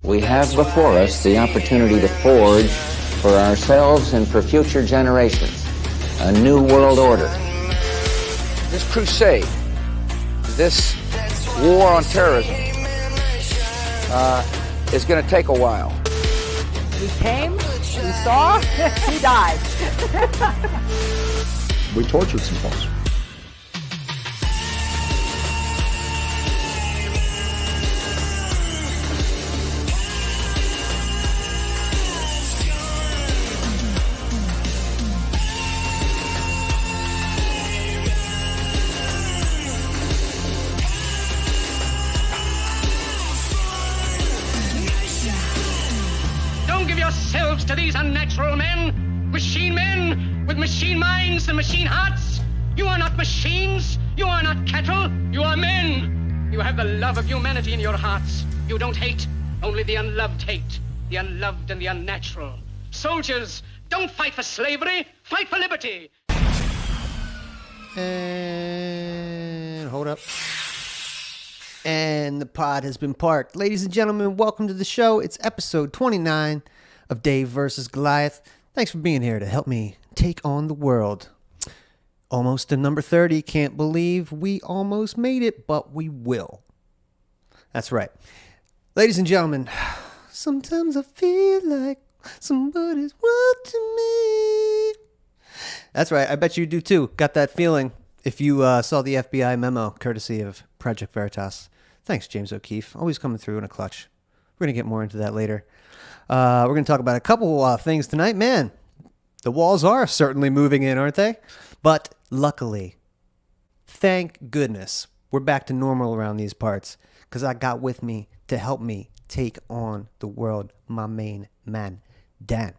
We have before us the opportunity to forge for ourselves and for future generations a new world order. This crusade, this war on terrorism, is going to take a while. We came, we saw, we died. We tortured some folks. Yourselves to these unnatural men with machine minds and machine hearts. You are not machines, you are not cattle, you are men. You have the love of humanity in your hearts. You don't hate, only the unloved hate, the unloved and the unnatural. Soldiers, don't fight for slavery, fight for liberty. And hold up. And the pod has been parked. Ladies and gentlemen, welcome to the show. It's episode 29 of Dave versus Goliath. Thanks for being here to help me take on the world. Almost to number 30. Can't believe we almost made it, but we will. That's right. Ladies and gentlemen, sometimes I feel like somebody's watching me. That's right. I bet you do too. Got that feeling if you saw the FBI memo courtesy of Project Veritas. Thanks, James O'Keefe. Always coming through in a clutch. We're going to get more into that later. We're going to talk about a couple things tonight. Man, the walls are certainly moving in, aren't they? But luckily, thank goodness, we're back to normal around these parts because I got with me to help me take on the world my main man, Dan.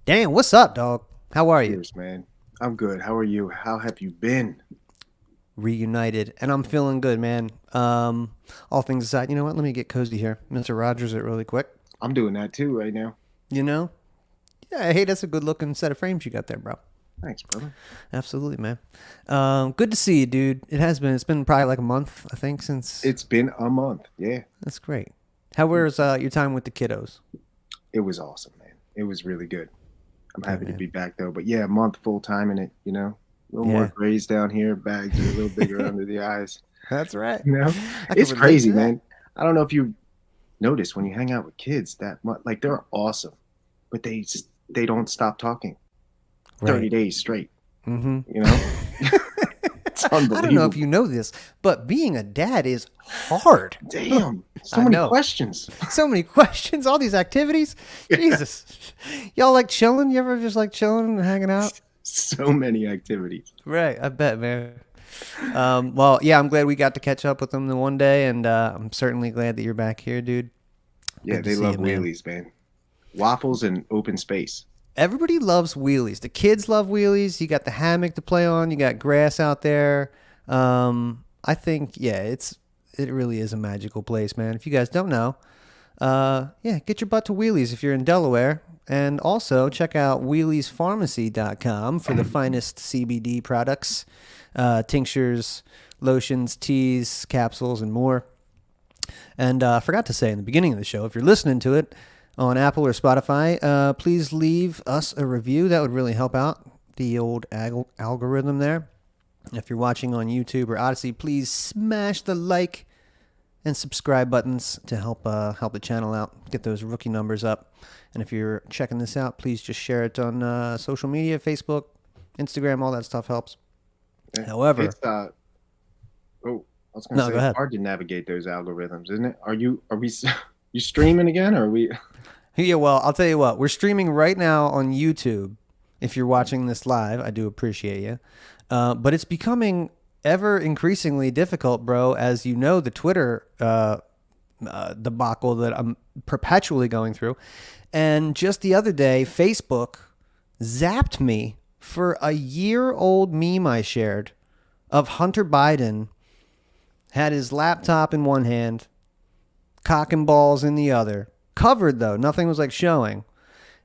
Dan, what's up, dog? How are you? Cheers, man. I'm good. How are you? How have you been? Reunited, and I'm feeling good, man. All things aside, you know what? Let me get cozy here. Mr. Rogers it really quick. I'm doing that too right now. You know? Yeah, hey, that's a good looking set of frames you got there, bro. Thanks, brother. Absolutely, man. Good to see you, dude. It's been probably like a month, I think, since. It's been a month, yeah. That's great. How was your time with the kiddos? It was awesome, man. It was really good. I'm happy to be back though. But yeah, a month full time in it, you know? A little more grays down here, bags are a little bigger under the eyes. That's right. You know? It's crazy, man. I don't know if you notice when you hang out with kids that like they're awesome, but they don't stop talking 30 days straight. Mm-hmm. You know? It's unbelievable. I don't know if you know this, but being a dad is hard. Damn. So many questions. So many questions. All these activities. Yeah. Jesus. Y'all like chilling? You ever just like chilling and hanging out? So many activities. Right. I bet, man. Well, yeah, I'm glad we got to catch up with them the one day, and I'm certainly glad that you're back here, dude. Yeah, they love wheelies, man. Waffles and open space. Everybody loves wheelies. The kids love wheelies. You got the hammock to play on. You got grass out there. I think, yeah, it really is a magical place, man. If you guys don't know, get your butt to Wheelies if you're in Delaware. And also check out wheeliespharmacy.com for the finest CBD products, tinctures, lotions, teas, capsules, and more. And I forgot to say in the beginning of the show, if you're listening to it on Apple or Spotify, please leave us a review. That would really help out the old algorithm there. If you're watching on YouTube or Odyssey, please smash the like and subscribe buttons to help the channel out, get those rookie numbers up. And if you're checking this out, please just share it on social media, Facebook, Instagram, all that stuff helps. Yeah. However, it's, I was going to say it's hard to navigate those algorithms, isn't it? Are we you streaming again, or are we? Yeah, well, I'll tell you what, we're streaming right now on YouTube. If you're watching this live, I do appreciate you. But it's becoming ever increasingly difficult, bro. As you know, the Twitter debacle that I'm perpetually going through. And just the other day, Facebook zapped me for a year-old meme I shared of Hunter Biden had his laptop in one hand, cock and balls in the other. Covered, though. Nothing was like showing.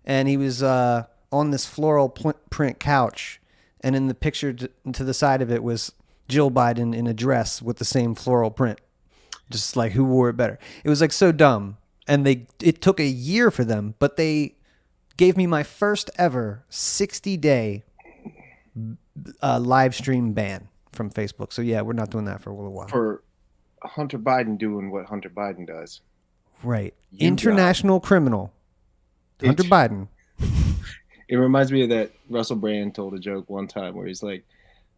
And he was on this floral print couch. And in the picture to the side of it was Jill Biden in a dress with the same floral print. Just like, who wore it better? It was like so dumb. and it took a year for them, but they gave me my first ever 60-day live stream ban from Facebook. So yeah, we're not doing that for a little while. For Hunter Biden doing what Hunter Biden does. Right. International criminal. Hunter Biden. It reminds me of that Russell Brand told a joke one time where he's like,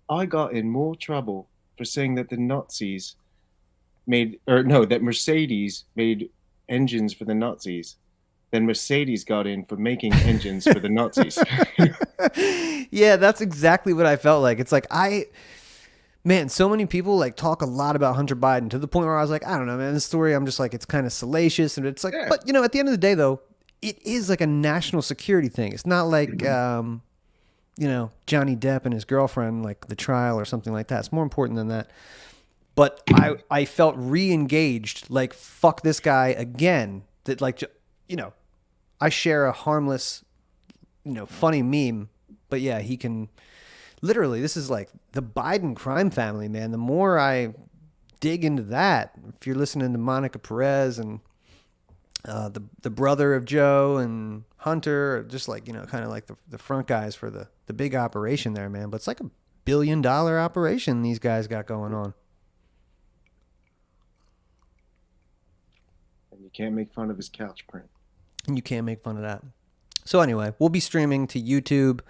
I got in more trouble for saying that the Nazis that Mercedes made engines for the Nazis than Mercedes got in for making engines for the Nazis. Yeah, that's exactly what I felt like. It's like man, so many people like talk a lot about Hunter Biden to the point where I was like, I don't know, man, this story, I'm just like, it's kind of salacious. And it's like, but you know, at the end of the day though, it is like a national security thing. It's not like, you know, Johnny Depp and his girlfriend, like the trial or something like that. It's more important than that. But I felt re-engaged, like, fuck this guy again. That, like, you know, I share a harmless, you know, funny meme. But yeah, he can literally, this is like the Biden crime family, man. The more I dig into that, if you're listening to Monica Perez and the brother of Joe and Hunter, just like, you know, kind of like the front guys for the big operation there, man. But it's like $1 billion operation these guys got going on. And you can't make fun of his couch print. And you can't make fun of that. So anyway, we'll be streaming to YouTube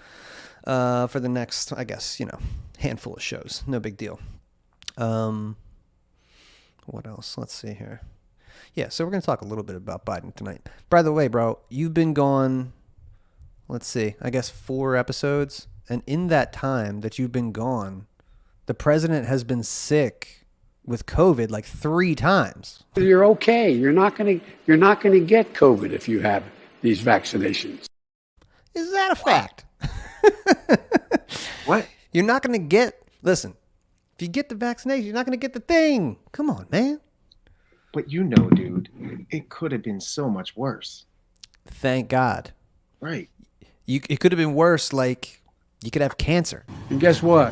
for the next, I guess, you know, handful of shows. No big deal. What else? Let's see here. Yeah, so we're going to talk a little bit about Biden tonight. By the way, bro, you've been gone, let's see, I guess 4 episodes. And in that time that you've been gone, the president has been sick with COVID like 3 times. You're okay. You're not going to get COVID if you have these vaccinations. Is that a fact? What? You're not going to get, listen, if you get the vaccination, you're not going to get the thing. Come on, man. But you know, dude, it could have been so much worse. Thank God. Right. It could have been worse, like you could have cancer. And guess what?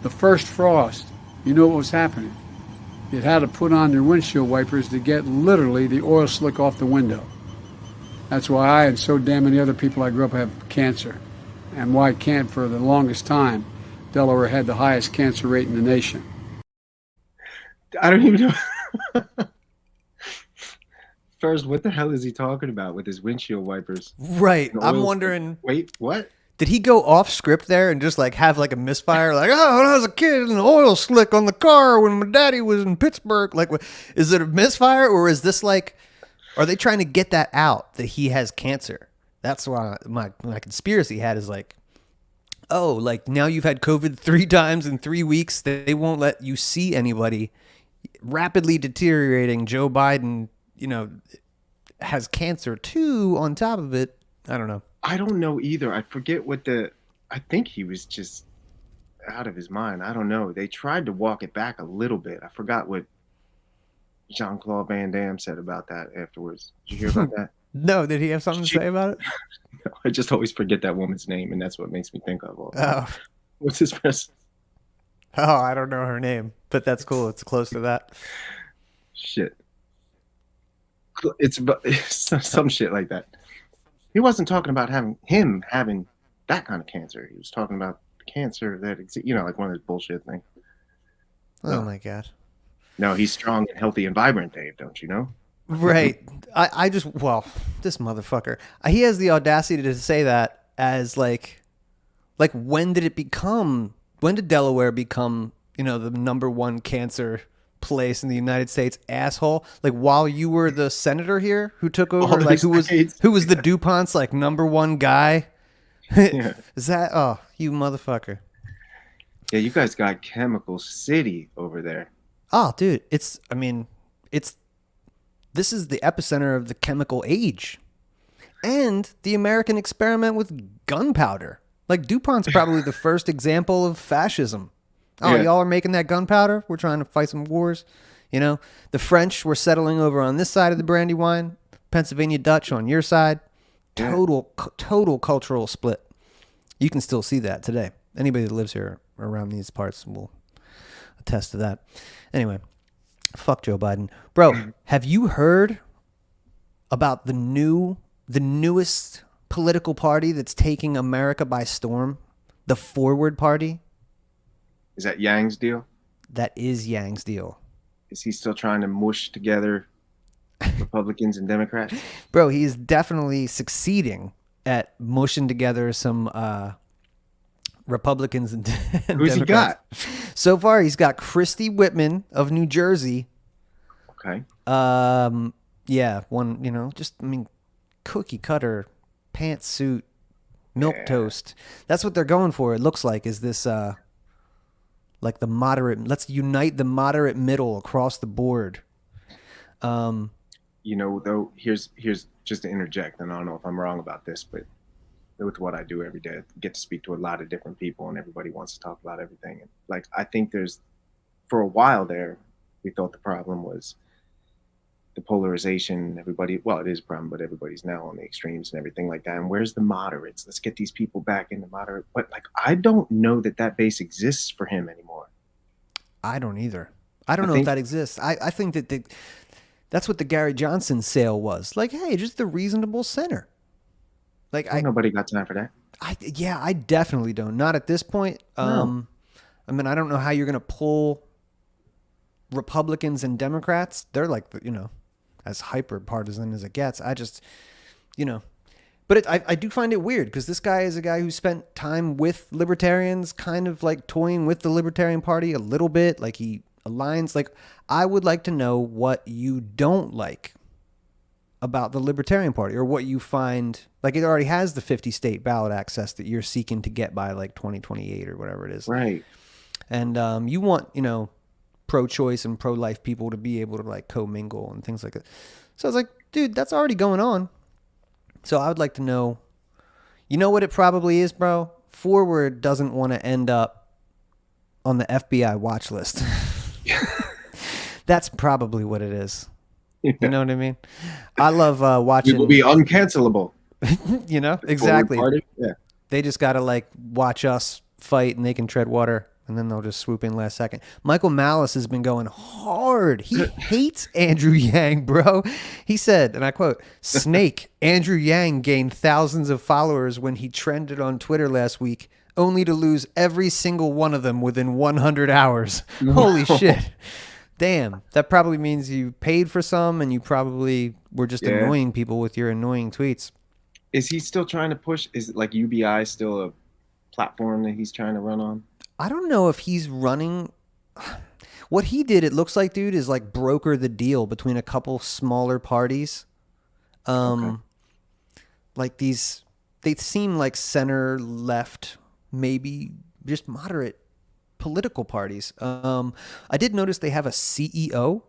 The first frost, you know what was happening? You had to put on your windshield wipers to get literally the oil slick off the window. That's why I and so damn many other people I grew up have cancer. And why can't, for the longest time, Delaware had the highest cancer rate in the nation. I don't even know. First, what the hell is he talking about with his windshield wipers? Right. I'm wondering. Wait, what? Did he go off script there and just like have like a misfire? Like, oh, when I was a kid, an oil slick on the car when my daddy was in Pittsburgh. Like, is it a misfire or is this like, are they trying to get that out that he has cancer? That's why my conspiracy hat is like, oh, like now you've had COVID 3 times in 3 weeks. They won't let you see anybody. Rapidly deteriorating Joe Biden, you know, has cancer too on top of it. I don't know. I don't know either. I forget I think he was just out of his mind. I don't know. They tried to walk it back a little bit. I forgot what Jean-Claude Van Damme said about that afterwards. Did you hear about that? No, did he have something to say about it? No, I just always forget that woman's name, and that's what makes me think of all. Oh. What's his first? Oh, I don't know her name, but that's cool. It's close to that. Shit. It's some shit like that. He wasn't talking about him having that kind of cancer. He was talking about the cancer that exists, you know, like one of those bullshit things. Oh my God. No, he's strong and healthy and vibrant, Dave, don't you know? Right. I just, well, this motherfucker, he has the audacity to say that as like when did Delaware become, you know, the #1 cancer place in the United States, asshole? Like while you were the senator here who took over, like who was the DuPont's like #1 guy? Yeah. Is that, oh, you motherfucker. Yeah, you guys got Chemical City over there. Oh, dude, this is the epicenter of the chemical age and the American experiment with gunpowder. Like DuPont's probably the first example of fascism. Oh, yeah. Y'all are making that gunpowder? We're trying to fight some wars. You know, the French were settling over on this side of the Brandywine, Pennsylvania Dutch on your side. Total cultural split. You can still see that today. Anybody that lives here around these parts will attest to that. Anyway, fuck Joe Biden. Bro, have you heard about the newest political party that's taking America by storm, the Forward Party. Is that Yang's deal? That is Yang's deal. Is he still trying to mush together Republicans and Democrats? Bro, he is definitely succeeding at mushing together some Republicans and Who's Democrats. he got? So far, he's got Christy Whitman of New Jersey. Okay. Yeah, one, cookie cutter, pantsuit, milk toast. That's what they're going for. It looks like is this like the moderate. Let's unite the moderate middle across the board. Though, here's just to interject, and I don't know if I'm wrong about this, but with what I do every day, I get to speak to a lot of different people, and everybody wants to talk about everything. And like, I think for a while there, we thought the problem was the polarization. It is a problem, but everybody's now on the extremes and everything like that. And where's the moderates? Let's get these people back in the moderate. But like, I don't know that base exists for him anymore. I don't either. I don't know if that exists. I think that that's what the Gary Johnson sale was. Like, hey, just the reasonable center. Like, nobody got time for that. I definitely don't. Not at this point. No. I mean, I don't know how you're going to pull Republicans and Democrats. They're like, as hyper partisan as it gets. I just, but I do find it weird because this guy is a guy who spent time with libertarians, kind of like toying with the Libertarian Party a little bit. Like he aligns. Like, I would like to know what you don't like about the Libertarian Party, or what you find like it already has the 50 state ballot access that you're seeking to get by like 2028 or whatever it is. Right. And you want, pro-choice and pro-life people to be able to like commingle and things like that. So I was like, dude, that's already going on. So I would like to know, what it probably is, bro? Forward doesn't want to end up on the FBI watch list. That's probably what it is. You know what I mean? I love watching. It will be uncancelable. Exactly. Yeah. They just got to like watch us fight and they can tread water and then they'll just swoop in last second. Michael Malice has been going hard. He hates Andrew Yang, bro. He said, and I quote, "Snake, Andrew Yang gained thousands of followers when he trended on Twitter last week, only to lose every single one of them within 100 hours. Holy shit. Damn, that probably means you paid for some and you probably were just annoying people with your annoying tweets." Is he still trying to push? Is it like UBI still a platform that he's trying to run on? I don't know if he's running. What he did, it looks like, dude, is like broker the deal between a couple smaller parties. Like these, they seem like center left, maybe just moderate political parties. I did notice they have a CEO,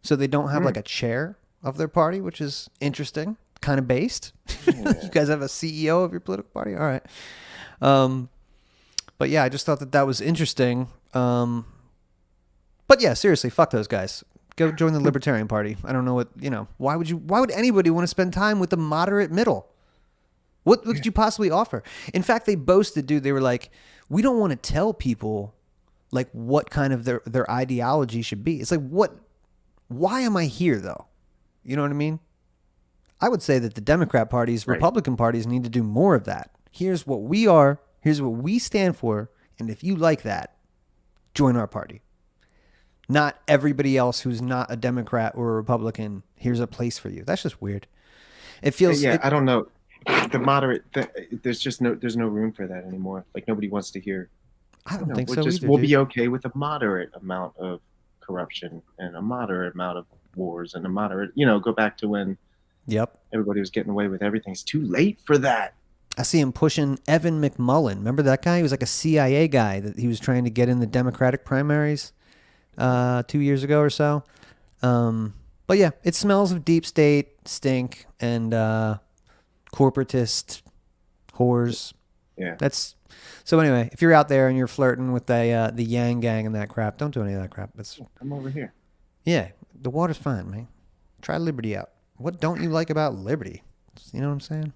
so they don't have like a chair of their party, which is interesting, kind of based. You guys have a CEO of your political party? All right. But yeah, I just thought that was interesting. But yeah, seriously, fuck those guys. Go join the Libertarian Party. I don't know why would anybody want to spend time with the moderate middle? What could you possibly offer? In fact, they boasted, dude, they were like, we don't want to tell people like what kind of their ideology should be. It's like, why am I here though? You know what I mean? I would say that the Democrat parties, Republican parties need to do more of that. Here's what we are. Here's what we stand for. And if you like that, join our party. Not everybody else who's not a Democrat or a Republican. Here's a place for you. That's just weird. It feels. Yeah, I don't know. The moderate, there's no room for that anymore. Like nobody wants to hear. I don't think so either. We'll be okay with a moderate amount of corruption and a moderate amount of wars and a moderate, go back to when everybody was getting away with everything. It's too late for that. I see him pushing Evan McMullen. Remember that guy? He was like a CIA guy that he was trying to get in the Democratic primaries 2 years ago or so. But yeah, it smells of deep state, stink, and corporatist whores. Yeah. So anyway, if you're out there and you're flirting with the Yang gang and that crap, don't do any of that crap. I'm over here. Yeah, the water's fine, man. Try Liberty out. What don't you like about Liberty? You know what I'm saying?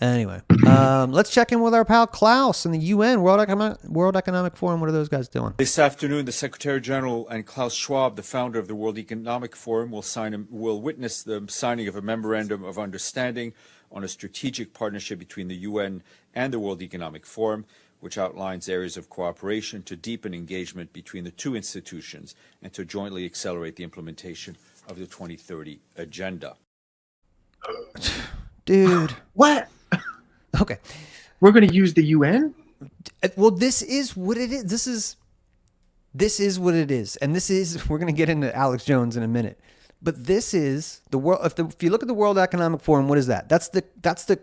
Anyway, let's check in with our pal Klaus in the UN, World Economic Forum. What are those guys doing? This afternoon, the Secretary General and Klaus Schwab, the founder of the World Economic Forum, will witness the signing of a memorandum of understanding on a strategic partnership between the UN and the World Economic Forum, which outlines areas of cooperation to deepen engagement between the two institutions and to jointly accelerate the implementation of the 2030 Agenda. Dude. What? Okay. We're going to use the UN? Well, this is what it is. This is what it is. And we're going to get into Alex Jones in a minute. But this is the world. If you look at the World Economic Forum, what is that? That's the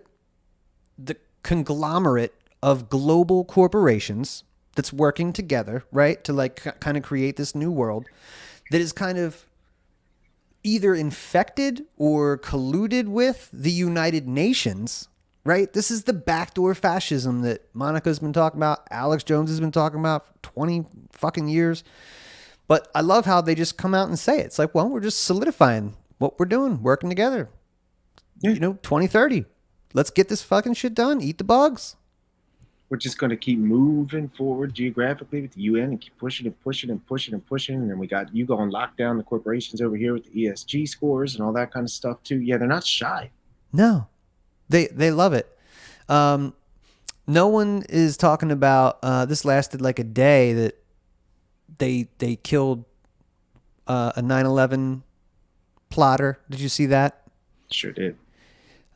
conglomerate of global corporations that's working together, right? To like kind of create this new world that is kind of either infected or colluded with the United Nations, right? This is the backdoor fascism that Monica's been talking about, Alex Jones has been talking about for 20 fucking years. But I love how they just come out and say it. It's like, well, we're just solidifying what we're doing, working together. Yeah. 2030. Let's get this fucking shit done. Eat the bugs. We're just going to keep moving forward geographically with the UN and keep pushing and pushing and pushing and pushing. And then we got you going lock down the corporations over here with the ESG scores and all that kind of stuff too. Yeah, they're not shy. No, they love it. No one is talking about this lasted like a day that they killed a 9/11 plotter. Did you see that? Sure did.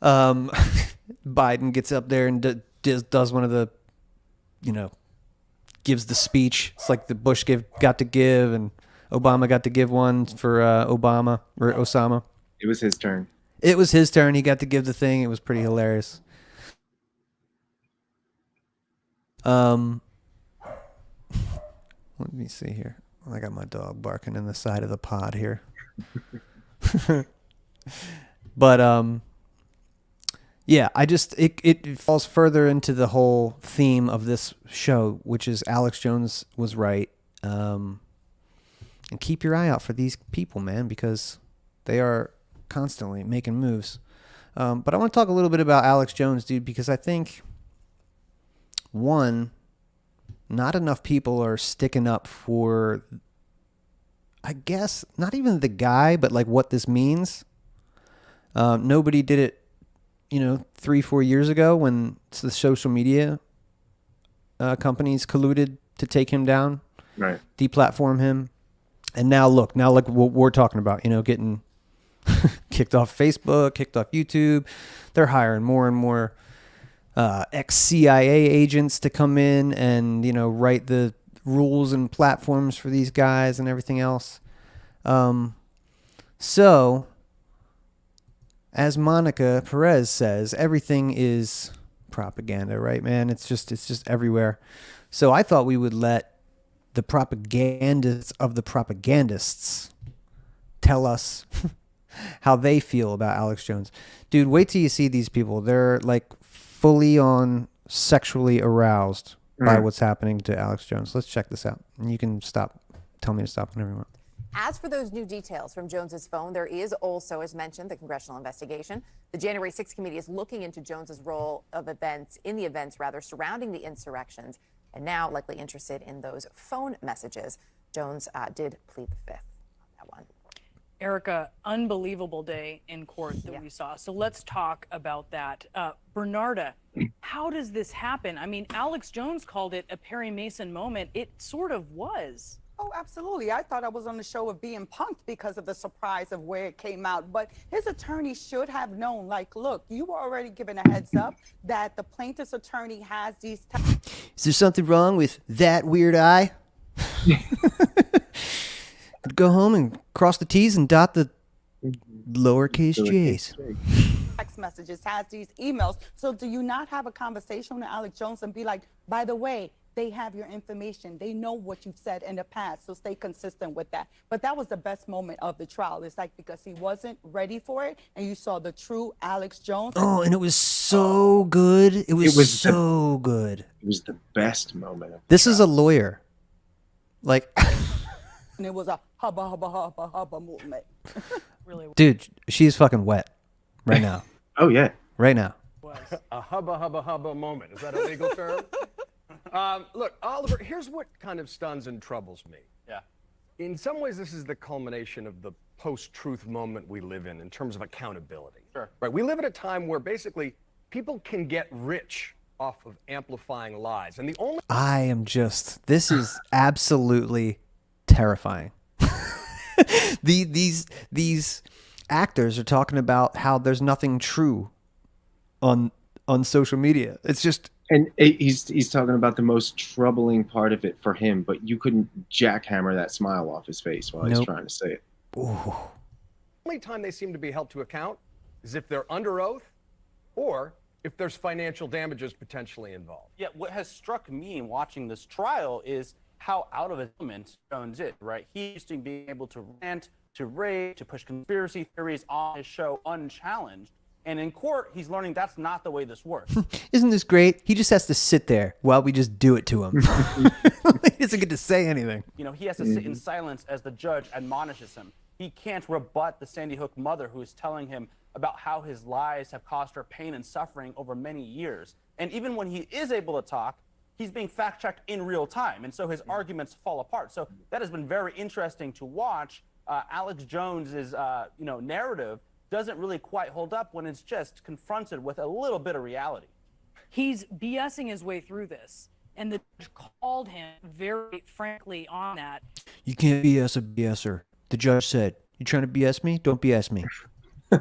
Biden gets up there and does one of the, gives the speech. It's like the Bush got to give and Obama got to give one for Obama or Osama. It was his turn. It was his turn. He got to give the thing. It was pretty hilarious. Let me see here. I got my dog barking in the side of the pod here. But yeah, it falls further into the whole theme of this show, which is Alex Jones was right. And keep your eye out for these people, man, because they are constantly making moves. But I want to talk a little bit about Alex Jones, dude, because I think, one, not enough people are sticking up for, I guess, not even the guy, but like what this means. Nobody did it, 3-4 years ago when the social media companies colluded to take him down, right? Deplatform him. And now look, like what we're talking about, getting kicked off Facebook, kicked off YouTube. They're hiring more and more ex-CIA agents to come in and, write the rules and platforms for these guys and everything else. So, as Monica Perez says, everything is propaganda, right, man? It's just everywhere. So I thought we would let the propagandists of the propagandists tell us how they feel about Alex Jones. Dude, wait till you see these people. They're like fully on sexually aroused by what's happening to Alex Jones. Let's check this out. And you can tell me to stop whenever you want. As for those new details from Jones's phone, there is also, as mentioned, the congressional investigation. The January 6th committee is looking into Jones's role of events surrounding the insurrections, and now likely interested in those phone messages. Jones did plead the fifth on that one. Erica, unbelievable day in court that we saw. So let's talk about that. Bernarda, how does this happen? I mean, Alex Jones called it a Perry Mason moment. It sort of was. Oh, absolutely. I thought I was on the show of being punked because of the surprise of where it came out. But his attorney should have known, like, look, you were already given a heads up that the plaintiff's attorney has these. Is there something wrong with that weird eye? Go home and cross the T's and dot the lowercase J's. Text messages, has these emails. So do you not have a conversation with Alex Jones and be like, by the way, they have your information. They know what you've said in the past, so stay consistent with that. But that was the best moment of the trial. It's like because he wasn't ready for it, and you saw the true Alex Jones. Oh, and it was so good. It was so good. It was the best moment of this is a lawyer. Like, and it was a hubba, hubba, hubba, hubba movement. Really, dude, she's fucking wet right now. Oh, yeah. Right now. was. A hubba moment. Is that a legal term? Look, Oliver, here's what kind of stuns and troubles me. Yeah. In some ways, this is the culmination of the post-truth moment we live in terms of accountability. Sure. Right? We live at a time where basically people can get rich off of amplifying lies. And the only this is absolutely terrifying. These actors are talking about how there's nothing true on social media. It's just, and he's talking about the most troubling part of it for him, but you couldn't jackhammer that smile off his face while he's trying to say it. Ooh. The only time they seem to be held to account is if they're under oath or if there's financial damages potentially involved. Yeah, what has struck me in watching this trial is how out of his element Jones is, right? He used to be able to rant, to rave, to push conspiracy theories on his show unchallenged. And in court, he's learning that's not the way this works. Isn't this great? He just has to sit there while we just do it to him. He doesn't get to say anything. You know, he has to sit in silence as the judge admonishes him. He can't rebut the Sandy Hook mother who is telling him about how his lies have caused her pain and suffering over many years. And even when he is able to talk, he's being fact-checked in real time. And so his arguments fall apart. So that has been very interesting to watch. Alex Jones's, narrative doesn't really quite hold up when it's just confronted with a little bit of reality. He's BSing his way through this, and the judge called him very frankly on that. You can't BS a BSer. The judge said, "You trying to BS me? Don't BS me."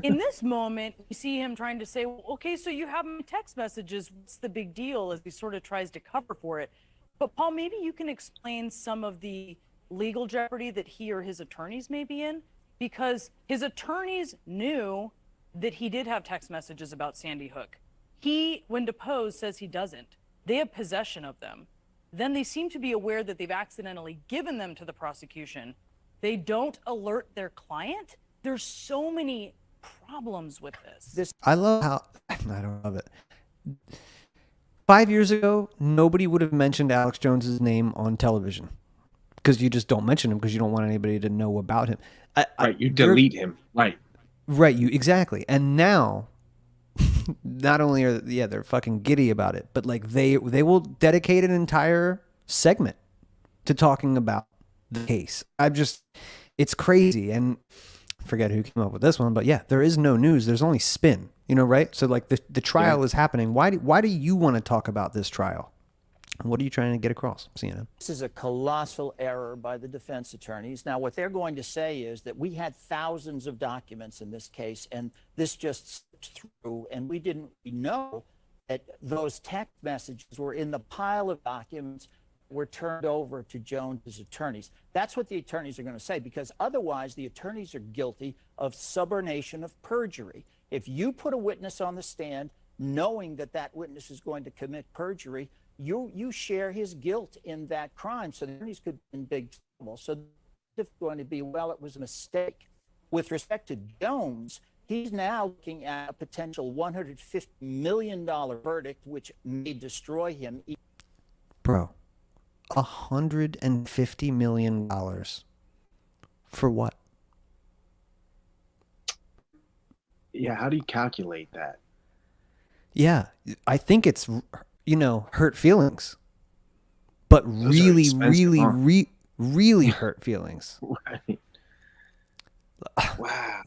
In this moment, we see him trying to say, well, okay, so you have my text messages. What's the big deal? As he sort of tries to cover for it. But Paul, maybe you can explain some of the legal jeopardy that he or his attorneys may be in, because his attorneys knew that he did have text messages about Sandy Hook. He, when deposed, says he doesn't. They have possession of them. Then they seem to be aware that they've accidentally given them to the prosecution. They don't alert their client. There's so many problems with this. I love how, I don't love it. 5 years ago, nobody would have mentioned Alex Jones's name on television because you just don't mention him because you don't want anybody to know about him. You delete him. Right, you exactly. And now, not only are they're fucking giddy about it, but like they will dedicate an entire segment to talking about the case. It's crazy. And forget who came up with this one, but yeah, there is no news. There's only spin, right? So like the trial is happening. Why do you want to talk about this trial? What are you trying to get across, CNN? This is a colossal error by the defense attorneys. Now, what they're going to say is that we had thousands of documents in this case, and this just slipped through, and we didn't know that those text messages were in the pile of documents were turned over to Jones's attorneys. That's what the attorneys are going to say, because otherwise the attorneys are guilty of subornation of perjury. If you put a witness on the stand knowing that that witness is going to commit perjury, you share his guilt in that crime. So the attorneys could be in big trouble. So it's going to be, well, it was a mistake. With respect to Jones, he's now looking at a potential $150 million verdict, which may destroy him. Bro. $150 million for what? Yeah, how do you calculate that? Yeah, I think it's hurt feelings, but really hurt feelings. Right. Wow.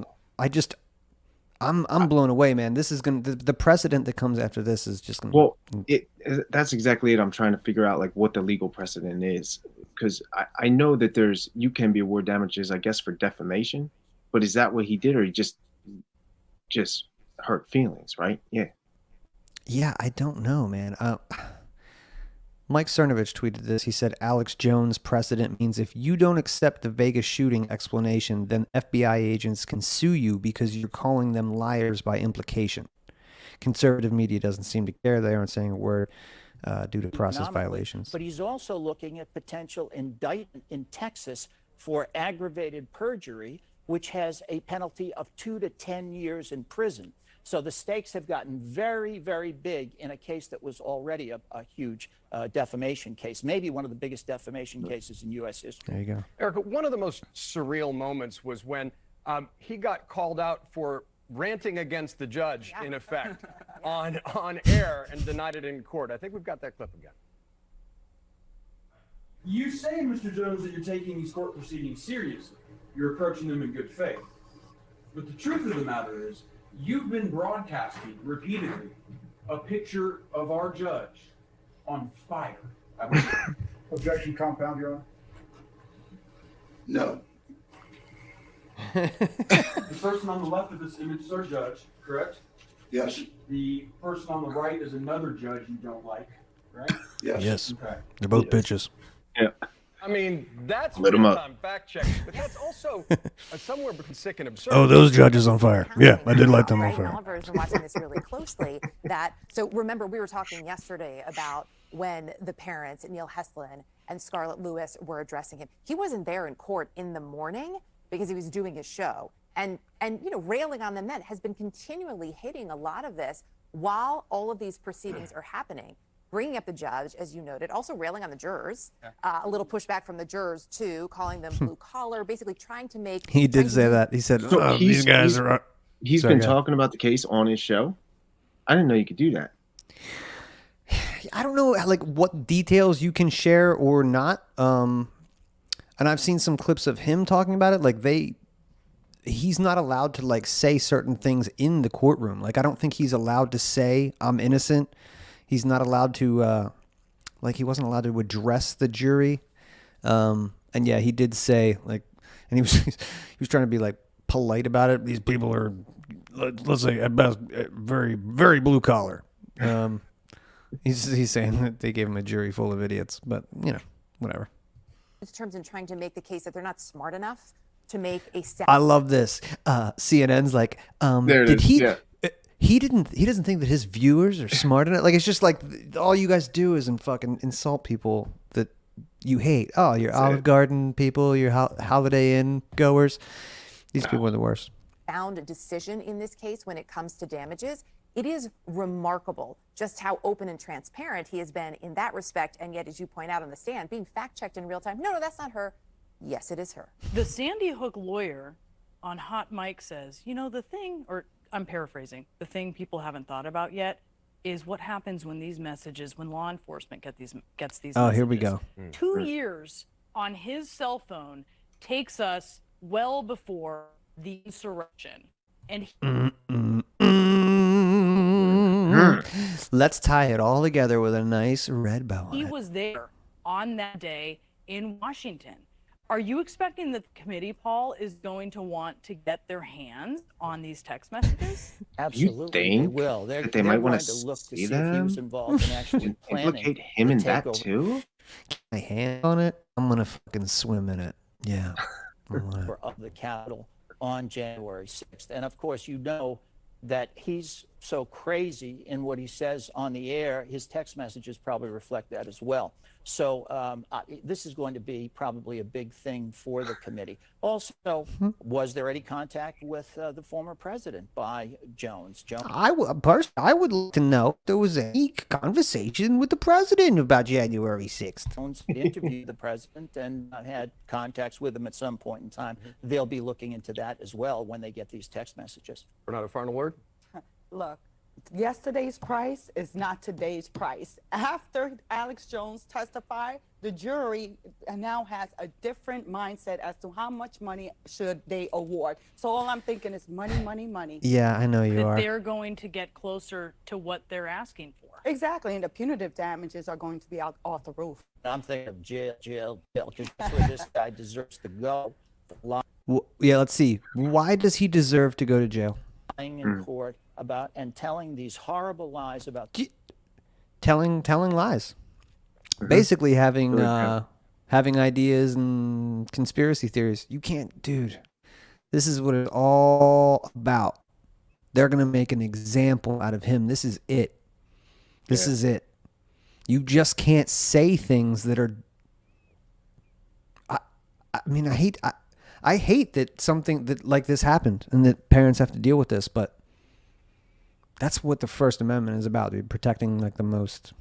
I'm blown away, man. This is the precedent that comes after this is just gonna. Well, that's exactly it. I'm trying to figure out like what the legal precedent is, because I know that you can be awarded damages, I guess, for defamation, but is that what he did, or he just hurt feelings, right? Yeah, I don't know, man. Mike Cernovich tweeted this. He said, Alex Jones precedent means if you don't accept the Vegas shooting explanation, then FBI agents can sue you because you're calling them liars by implication. Conservative media doesn't seem to care. They aren't saying a word due to process violations. But he's also looking at potential indictment in Texas for aggravated perjury, which has a penalty of 2 to 10 years in prison. So the stakes have gotten very, very big in a case that was already a huge defamation case, maybe one of the biggest defamation cases in U.S. history. There you go. Erica, one of the most surreal moments was when he got called out for ranting against the judge, in effect, on air and denied it in court. I think we've got that clip again. You say, Mr. Jones, that you're taking these court proceedings seriously. You're approaching them in good faith. But the truth of the matter is, you've been broadcasting repeatedly a picture of our judge on fire. Objection compound, Your Honor. No. The person on the left of this image is our judge, correct? Yes. The person on the right is another judge you don't like, right? Yes. Yes. Okay. They're both bitches. Yeah. I mean, that's Lit 'em up. real-time fact checking, but that's also somewhere between sick and absurd. Oh, those judges on fire. Yeah, I did light them on Right, and fire. Oliver has been watching this really closely. So remember, we were talking yesterday about when the parents, Neil Heslin and Scarlett Lewis, were addressing him. He wasn't there in court in the morning because he was doing his show. And railing on them then has been continually hitting a lot of this while all of these proceedings are happening. Bringing up the judge, as you noted, also railing on the jurors, a little pushback from the jurors too, calling them blue collar, basically trying to make. He did say that. He said, So these guys are. He's Sorry, been go ahead. talking about the case on his show. I didn't know you could do that. I don't know like what details you can share or not. And I've seen some clips of him talking about it. Like he's not allowed to like say certain things in the courtroom. Like I don't think he's allowed to say I'm innocent. He's not allowed to he wasn't allowed to address the jury. And yeah, he did say and he was trying to be like polite about it. These people are, let's say at best, very, very blue collar. He's saying that they gave him a jury full of idiots, but whatever. Terms in trying to make the case that they're not smart enough to make a I love this. CNN's like, There it did is. he? Yeah. He doesn't think that his viewers are smart enough. Like it's just like all you guys do is fucking insult people that you hate. Oh, you're Olive Garden people, you're Holiday Inn goers. These people are the worst. Found a decision in this case when it comes to damages. It is remarkable just how open and transparent he has been in that respect. And yet, as you point out on the stand, being fact checked in real time. No, that's not her. Yes, it is her. The Sandy Hook lawyer on Hot Mic says, the thing, or I'm paraphrasing, the thing people haven't thought about yet is what happens when when law enforcement gets these messages. Oh, here we go. 2 years on his cell phone takes us well before the insurrection. And let's tie it all together with a nice red bow on he it. was there on that day in Washington. Are you expecting that the committee, Paul, is going to want to get their hands on these text messages? Absolutely, they think will. They're that they might going wanna to look to see see if he them? was involved in actually planning. Implicate him the in that takeover. too? My hand on it, I'm gonna fucking swim in it. Yeah. Of the Capitol on January 6th. And of course, that he's so crazy in what he says on the air, his text messages probably reflect that as well. So this is going to be probably a big thing for the committee. Also, was there any contact with the former president by Jones? I would like to know if there was any conversation with the president about January 6th. Jones interviewed the president and had contacts with him at some point in time. They'll be looking into that as well when they get these text messages. Bernardo, final word? Look, yesterday's price is not today's price. After Alex Jones testified, the jury now has a different mindset as to how much money should they award. So all I'm thinking is money, money, money. Yeah, I know you that are. they're going to get closer to what they're asking for. Exactly, and the punitive damages are going to be out off the roof. I'm thinking of jail, because that's where this guy deserves to go. Yeah, let's see. Why does he deserve to go to jail? Lying in court about and telling these horrible lies about Telling lies. Basically having ideas and conspiracy theories. You can't, dude. This is what it's all about. They're going to make an example out of him. This is it. This is it. You just can't say things that are I hate that something that like this happened and that parents have to deal with this, but that's what the First Amendment is about, dude, protecting like the most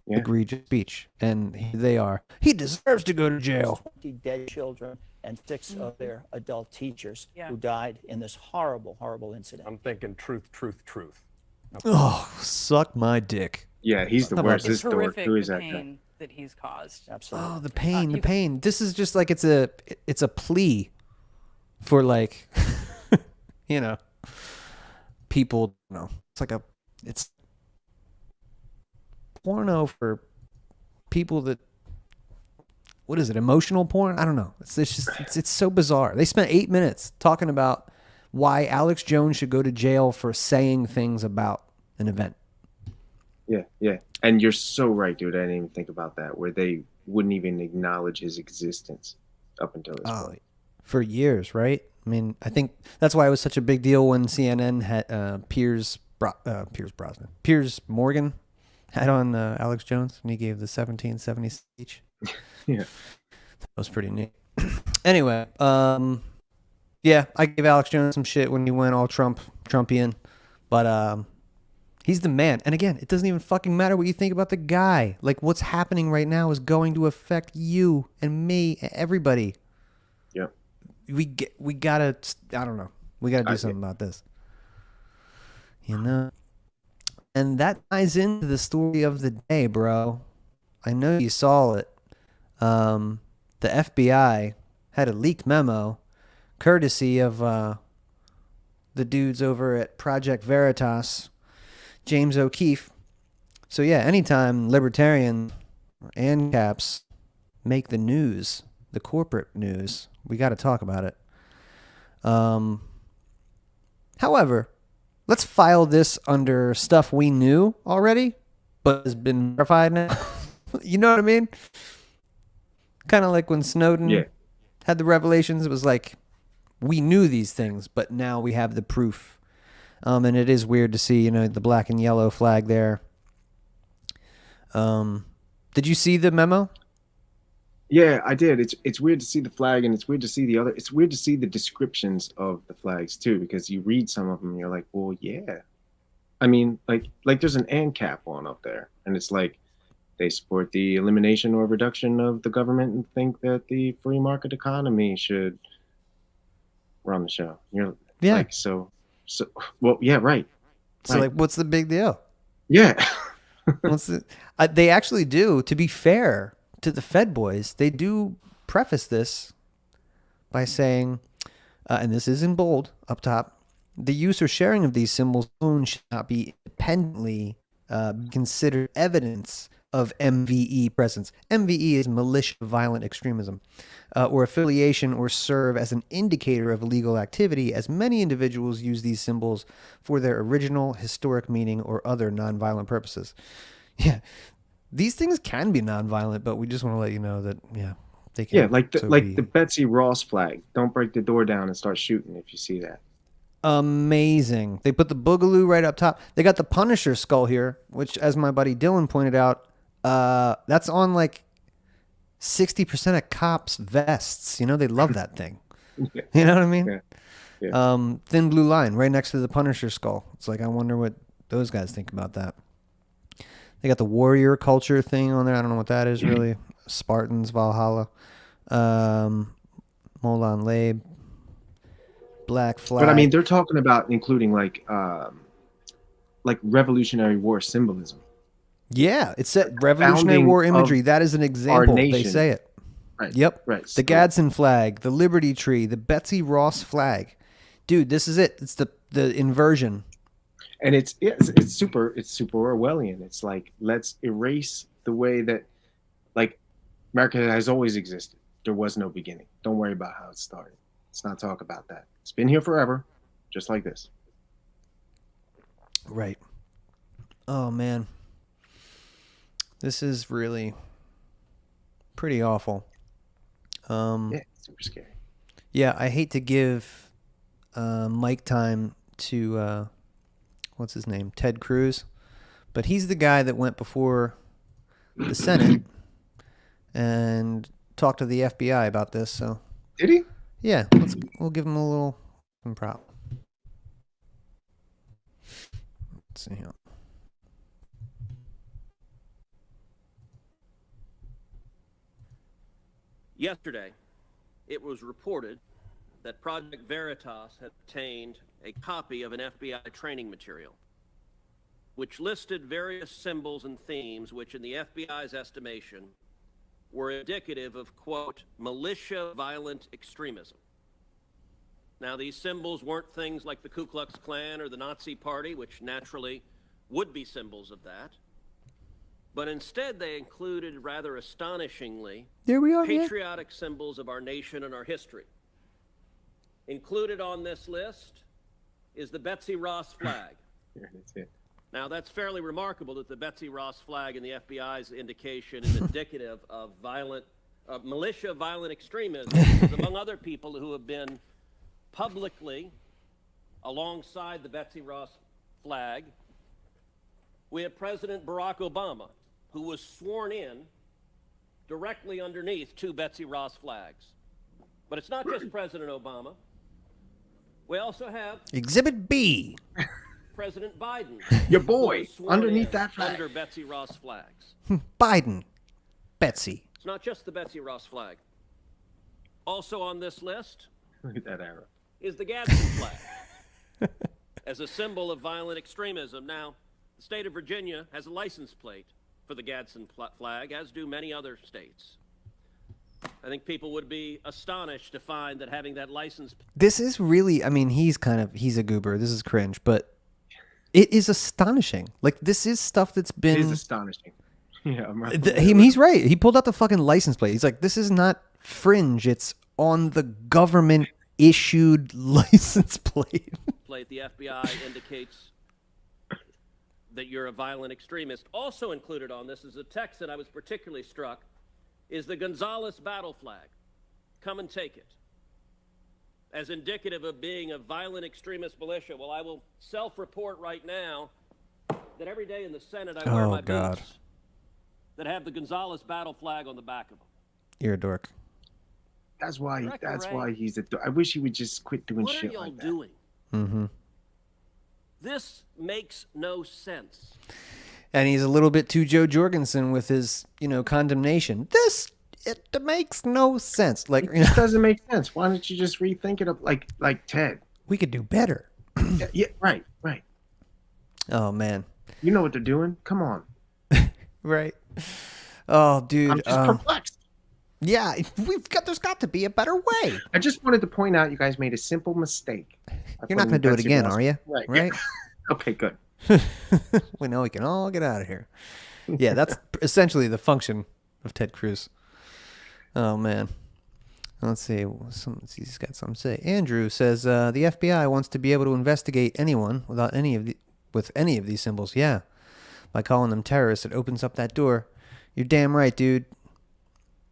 egregious speech. And here they are. He deserves to go to jail. 20 dead children and 6 of their adult teachers Yeah. who died in this horrible, horrible incident. I'm thinking truth, truth, truth. Oh, suck my dick. Yeah, he's the How about worst. this? This dork. Horrific, Who is the that guy? pain that he's caused. Absolutely. Oh, the pain, the pain. This is just like it's a plea for like, you know, people. No, it's porno for people that. What is it? Emotional porn? I don't know. It's so bizarre. They spent 8 minutes talking about why Alex Jones should go to jail for saying things about an event. Yeah, yeah. And you're so right, dude. I didn't even think about that, where they wouldn't even acknowledge his existence up until this point. For years, right? I mean, I think that's why it was such a big deal when CNN had Piers Morgan had on Alex Jones, and he gave the 1770 speech. Yeah. That was pretty neat. Anyway, yeah, I gave Alex Jones some shit when he went all Trumpian, but he's the man. And again, it doesn't even fucking matter what you think about the guy. Like, what's happening right now is going to affect you and me, everybody. Yep. We gotta, I don't know. We gotta do something about this. You know? And that ties into the story of the day, bro. I know you saw it. The FBI had a leaked memo courtesy of the dudes over at Project Veritas, James O'Keefe. So yeah, anytime libertarian or ANCAPs make the news, the corporate news, we got to talk about it. However, let's file this under stuff we knew already, but has been verified now. You know what I mean? Kind of like when Snowden had the revelations. It was like, we knew these things, but now we have the proof. And it is weird to see, you know, the black and yellow flag there. Did you see the memo? Yeah, I did. It's weird to see the flag, and it's weird to see the other. It's weird to see the descriptions of the flags too, because you read some of them, and you're like, well, yeah. I mean, like there's an ANCAP one up there, and it's like they support the elimination or reduction of the government and think that the free market economy should run the show. You're like, so well, yeah, right. So like, what's the big deal? Yeah. They actually do, to be fair to the Fed boys, they do preface this by saying, and this is in bold up top, the use or sharing of these symbols alone should not be independently considered evidence of MVE presence. MVE is malicious violent extremism, or affiliation, or serve as an indicator of illegal activity, as many individuals use these symbols for their original historic meaning or other nonviolent purposes. Yeah, these things can be nonviolent, but we just want to let you know that, yeah, they can. Yeah, like the Betsy Ross flag. Don't break the door down and start shooting if you see that. Amazing. They put the boogaloo right up top. They got the Punisher skull here, which, as my buddy Dylan pointed out, that's on like 60% of cops' vests. You know, they love that thing. Yeah. You know what I mean? Yeah. Yeah. Thin blue line right next to the Punisher skull. It's like, I wonder what those guys think about that. They got the warrior culture thing on there. I don't know what that is really. Spartans, Valhalla, Molan Labe, Black Flag. But I mean, they're talking about including like Revolutionary War symbolism. Yeah, it's Revolutionary War imagery. That is an example. They say it. Right. Yep. Right. The Gadsden flag, the Liberty Tree, the Betsy Ross flag. Dude, this is it. It's the inversion. And it's super Orwellian. It's like, let's erase the way that, like, America has always existed. There was no beginning. Don't worry about how it started. Let's not talk about that. It's been here forever, just like this. Right. Oh man, this is really pretty awful. Yeah, super scary. Yeah, I hate to give mic time to what's his name, Ted Cruz, but he's the guy that went before the Senate and talked to the FBI about this. So did he? Yeah, we'll give him a little prop. Let's see here. Yesterday, it was reported that Project Veritas had obtained a copy of an FBI training material, which listed various symbols and themes which, in the FBI's estimation, were indicative of, quote, militia violent extremism. Now, these symbols weren't things like the Ku Klux Klan or the Nazi Party, which naturally would be symbols of that, but instead they included, rather astonishingly, There we are, patriotic symbols of our nation and our history. Included on this list is the Betsy Ross flag. That's it. Now, that's fairly remarkable that the Betsy Ross flag in the FBI's indication is indicative of militia violent extremism, because among other people who have been publicly alongside the Betsy Ross flag, we have President Barack Obama, who was sworn in directly underneath two Betsy Ross flags. But it's not just President Obama. We also have Exhibit B. President Biden. Your boy, sworn underneath in that flag. Under Betsy Ross flags. Biden. Betsy. It's not just the Betsy Ross flag. Also on this list Look at that arrow. is the Gadsden flag as a symbol of violent extremism. Now, the state of Virginia has a license plate for the Gadsden flag, as do many other states. I think people would be astonished to find that having that license. This is really, I mean, he's a goober. This is cringe, but it is astonishing. Like, this is stuff that's been. It is astonishing. Yeah, I'm right. He's right. He pulled out the fucking license plate. He's like, this is not fringe. It's on the government issued license plate. The FBI indicates that you're a violent extremist. Also included on this is a text that I was particularly struck, is the Gonzales battle flag. Come and take it. As indicative of being a violent extremist militia. Well, I will self-report right now that every day in the Senate I wear my boots that have the Gonzales battle flag on the back of them. You're a dork. That's why he's a dork. I wish he would just quit doing What shit are y'all like that. doing? Mm-hmm. This makes no sense. And he's a little bit too Joe Jorgensen with his, condemnation. It makes no sense. Like, it doesn't make sense. Why don't you just rethink it up like Ted? We could do better. Yeah, right. Oh man. You know what they're doing? Come on. Right. Oh, dude. I'm just perplexed. Yeah, there's got to be a better way. I just wanted to point out you guys made a simple mistake. You're not going to do it again, are you? Right. Yeah. Okay, good. We know we can all get out of here. Yeah, that's essentially the function of Ted Cruz. Oh, man. Let's see. He's got something to say. Andrew says, the FBI wants to be able to investigate anyone with any of these symbols. Yeah. By calling them terrorists, it opens up that door. You're damn right, dude.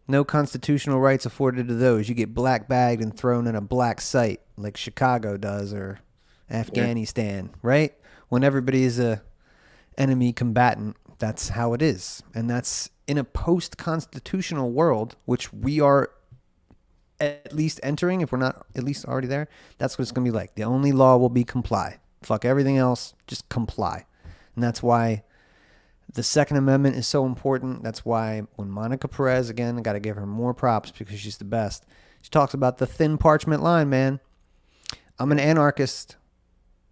No constitutional rights afforded to those. You get black bagged and thrown in a black site like Chicago does or Afghanistan, right? When everybody is a enemy combatant, that's how it is. And that's in a post-constitutional world, which we are at least entering, if we're not at least already there, that's what it's going to be like. The only law will be comply. Fuck everything else, just comply. And that's why the Second Amendment is so important. That's why when Monica Perez, again, I got to give her more props because she's the best. She talks about the thin parchment line, man. I'm an anarchist.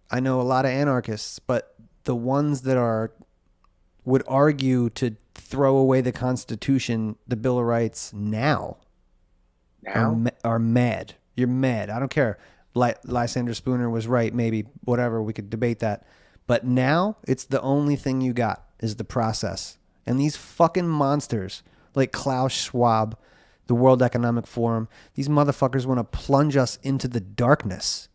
I know a lot of anarchists, but the ones that would argue to throw away the Constitution, the Bill of Rights now are mad. You're mad. I don't care. Lysander Spooner was right, maybe, whatever. We could debate that. But now it's the only thing you got is the process. And these fucking monsters like Klaus Schwab, the World Economic Forum, these motherfuckers want to plunge us into the darkness,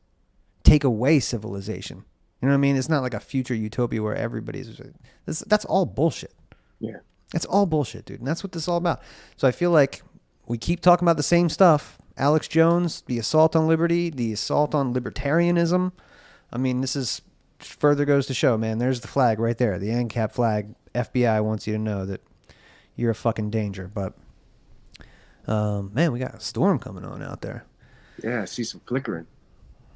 take away civilization. You know what I mean? It's not like a future utopia where everybody's... That's all bullshit. Yeah. That's all bullshit, dude. And that's what this is all about. So I feel like we keep talking about the same stuff. Alex Jones, the assault on liberty, the assault on libertarianism. I mean, this is... further goes to show, man, there's the flag right there, the ANCAP flag. FBI wants you to know that you're a fucking danger. But man, we got a storm coming on out there. Yeah, I see some flickering.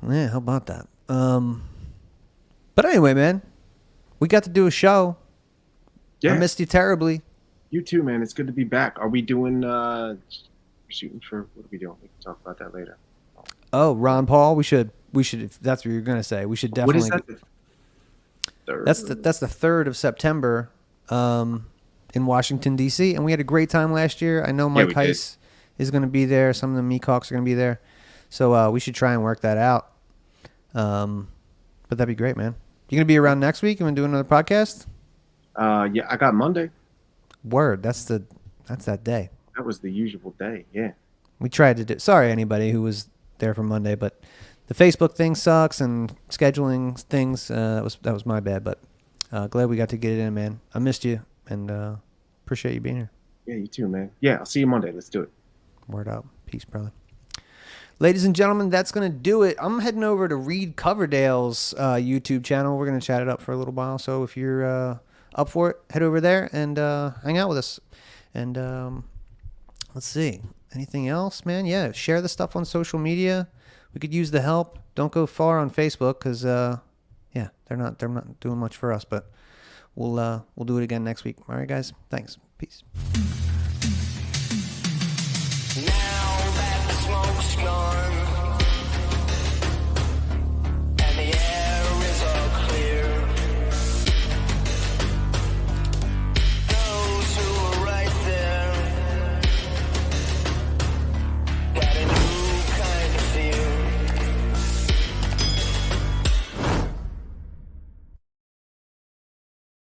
Yeah, how about that? But anyway, man, we got to do a show. Yeah. I missed you terribly. You too, man. It's good to be back. Are we doing shooting for, what are we doing? We can talk about that later. Oh, Ron Paul. We should. If that's what you're gonna say, we should definitely. What is that? The third? That's the 3rd of September, in Washington D.C. And we had a great time last year. I know Mike Heiss is gonna be there. Some of the Meathawks are gonna be there, so we should try and work that out. But that'd be great, man. You gonna be around next week? You wanna do another podcast? Yeah, I got Monday. Word. That's that day. That was the usual day. Yeah. We tried to do. Sorry, anybody who was there for Monday, but the Facebook thing sucks and scheduling things. That was my bad, but glad we got to get it in, man. I missed you and appreciate you being here. Yeah, you too, man. Yeah, I'll see you Monday. Let's do it. Word up. Peace, brother. Ladies and gentlemen, that's going to do it. I'm heading over to Reed Coverdale's YouTube channel. We're going to chat it up for a little while. So if you're up for it, head over there and hang out with us. And let's see. Anything else, man? Yeah, share the stuff on social media. We could use the help. Don't go far on Facebook because, yeah, they're not doing much for us. But we'll do it again next week. All right, guys. Thanks. Peace. Now that the smoke's gone.